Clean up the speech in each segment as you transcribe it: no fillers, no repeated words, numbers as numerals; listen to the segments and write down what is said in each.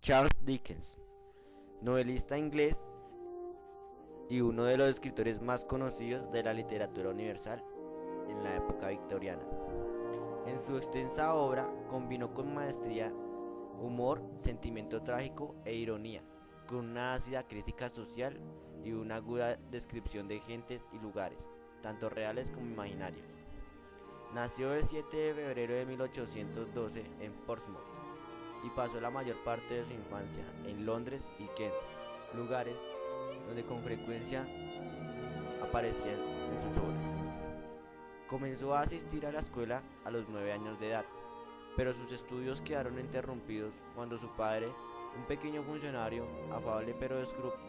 Charles Dickens, novelista inglés y uno de los escritores más conocidos de la literatura universal en la época victoriana. En su extensa obra combinó con maestría humor, sentimiento trágico e ironía, con una ácida crítica social y una aguda descripción de gentes y lugares, tanto reales como imaginarios. Nació el 7 de febrero de 1812 en Portsmouth y pasó la mayor parte de su infancia en Londres y Kent, lugares donde con frecuencia aparecían en sus obras. Comenzó a asistir a la escuela a los 9 años de edad, pero sus estudios quedaron interrumpidos cuando su padre, un pequeño funcionario, afable pero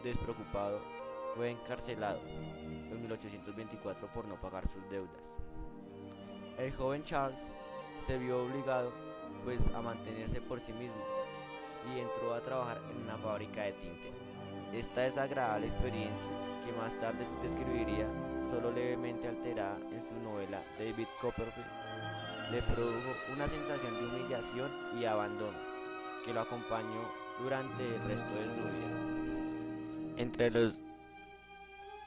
despreocupado, fue encarcelado en 1824 por no pagar sus deudas. El joven Charles se vio obligado pues a mantenerse por sí mismo y entró a trabajar en una fábrica de tintes. Esta desagradable experiencia, que más tarde describiría solo levemente alterada en su novela David Copperfield, le produjo una sensación de humillación y abandono que lo acompañó durante el resto de su vida. Entre los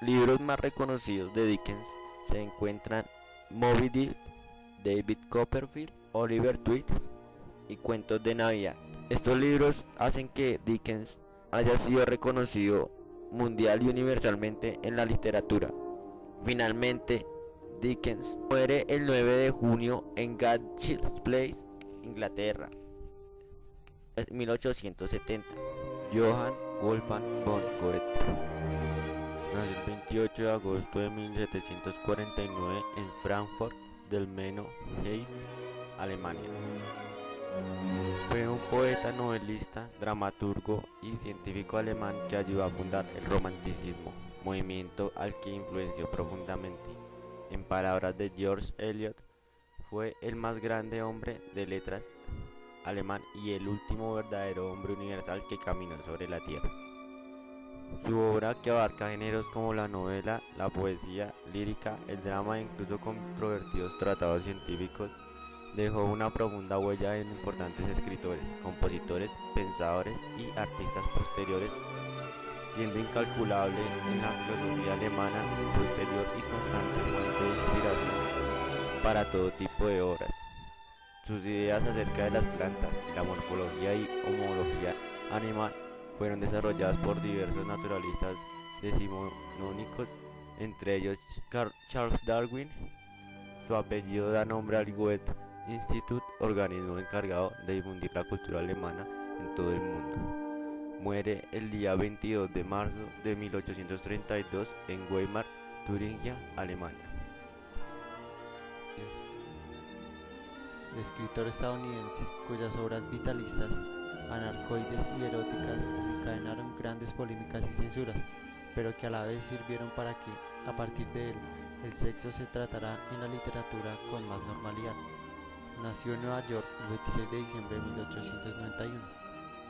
libros más reconocidos de Dickens se encuentran Moby Dick, David Copperfield, Oliver Twist y Cuentos de Navidad. Estos libros hacen que Dickens haya sido reconocido mundial y universalmente en la literatura. Finalmente, Dickens muere el 9 de junio en Gatchells Place, Inglaterra, en 1870. Johann Wolfgang von Goethe nació el 28 de agosto de 1749 en Frankfurt del Meno, Hesse, Alemania. Fue un poeta, novelista, dramaturgo y científico alemán que ayudó a fundar el romanticismo, movimiento al que influenció profundamente. En palabras de George Eliot, fue el más grande hombre de letras alemán y el último verdadero hombre universal que caminó sobre la tierra. Su obra, que abarca géneros como la novela, la poesía, lírica, el drama e incluso controvertidos tratados científicos, dejó una profunda huella en importantes escritores, compositores, pensadores y artistas posteriores, siendo incalculable en la filosofía alemana posterior y constante fuente de inspiración para todo tipo de obras. Sus ideas acerca de las plantas y la morfología y homología animal fueron desarrolladas por diversos naturalistas decimonónicos, entre ellos Charles Darwin. Su apellido da nombre al Goethe Institut, organismo encargado de difundir la cultura alemana en todo el mundo. Muere el día 22 de marzo de 1832 en Weimar, Turingia, Alemania. Escritor estadounidense cuyas obras vitalistas, anarcoides y eróticas desencadenaron grandes polémicas y censuras, pero que a la vez sirvieron para que, a partir de él, el sexo se tratara en la literatura con más normalidad. Nació en Nueva York el 26 de diciembre de 1891.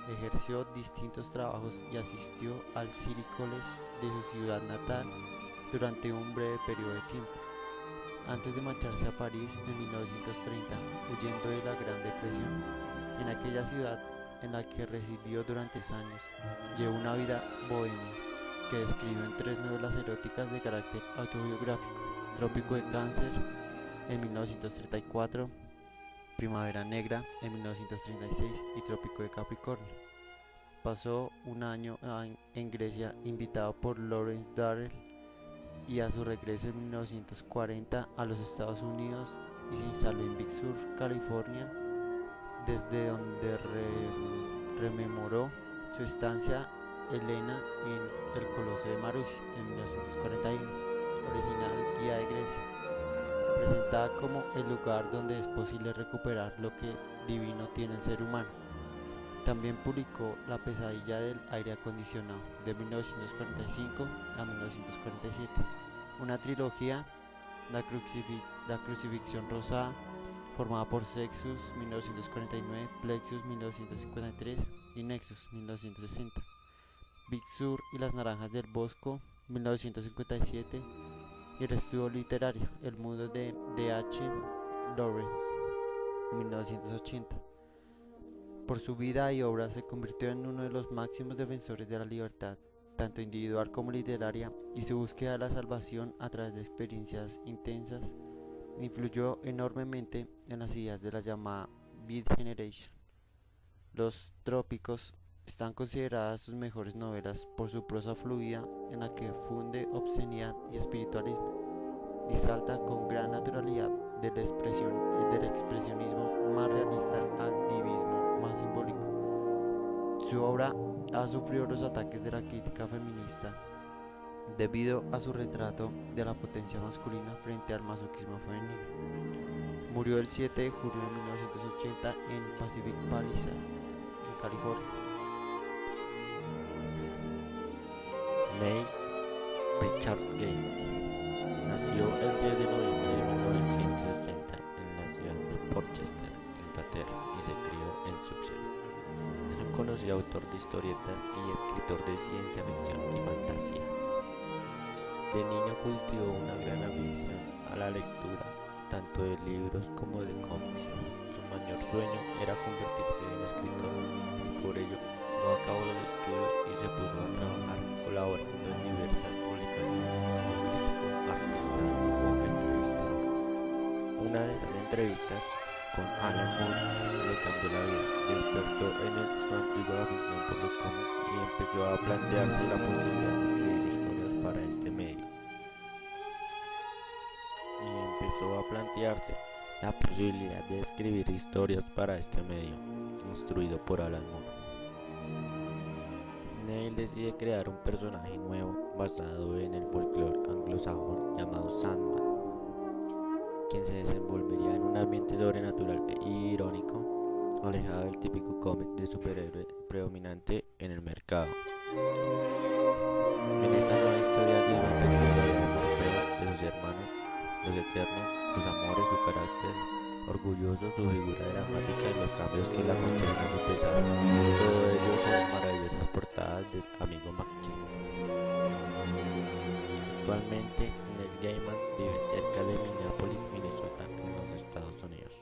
Ejerció distintos trabajos y asistió al City College de su ciudad natal durante un breve periodo de tiempo, antes de marcharse a París en 1930, huyendo de la Gran Depresión. En aquella ciudad en la que residió durante años, llevó una vida bohemia, que describió en 3 novelas eróticas de carácter autobiográfico: Trópico de Cáncer en 1934, Primavera Negra en 1936 y Trópico de Capricornio. Pasó un año en Grecia invitado por Lawrence Durrell, y a su regreso en 1940 a los Estados Unidos y se instaló en Big Sur, California, desde donde rememoró su estancia Helena en el Coloso de Marusia en 1941, original guía de Grecia, presentada como el lugar donde es posible recuperar lo que divino tiene el ser humano. También publicó La pesadilla del aire acondicionado de 1945 a 1947, una trilogía, La crucifixión rosada, formada por Sexus 1949, Plexus 1953 y Nexus 1960, Big Sur y las naranjas del Bosco 1957 y el estudio literario El mundo de D. H. Lawrence 1980. Por su vida y obra se convirtió en uno de los máximos defensores de la libertad, tanto individual como literaria, y su búsqueda de la salvación a través de experiencias intensas influyó enormemente en las ideas de la llamada Beat Generation. Los Trópicos están consideradas sus mejores novelas por su prosa fluida en la que funde obscenidad y espiritualismo y salta con gran naturalidad del expresionismo más realista al divismo más simbólico. Su obra ha sufrido los ataques de la crítica feminista debido a su retrato de la potencia masculina frente al masoquismo femenino. Murió el 7 de julio de 1980 en Pacific Palisades, en California. Neil Richard Gaiman nació el 10 de noviembre de 1960 en la ciudad de Porchester, Inglaterra, y se crió en Sussex. Es un conocido autor de historietas y escritor de ciencia ficción y fantasía. De niño cultivó una gran afición a la lectura, tanto de libros como de cómics. Su mayor sueño era convertirse en escritor, y por ello no acabó los estudios y se puso a trabajar colaborando en diversas publicaciones como crítico, artista o entrevistador. Una de las entrevistas con Alan Moore le cambió la vida, despertó en él su antigua afición por los cómics y empezó a plantearse la posibilidad de escribir historias para este medio. Instruido por Alan Moore. Neil decide crear un personaje nuevo basado en el folclore anglosajón llamado Sandman, quien se desenvolvería en un ambiente sobrenatural e irónico, alejado del típico cómic de superhéroe predominante en el mercado. En esta nueva historia Gaiman recrea la vida de Morfeo, de sus hermanos, los eternos, los amores, su carácter orgulloso, su figura dramática y los cambios que la contienen a su pesar. Todo ello con maravillosas portadas del amigo McKean. Actualmente, Neil Gaiman vive cerca de Minneapolis, Minnesota, en los Estados Unidos.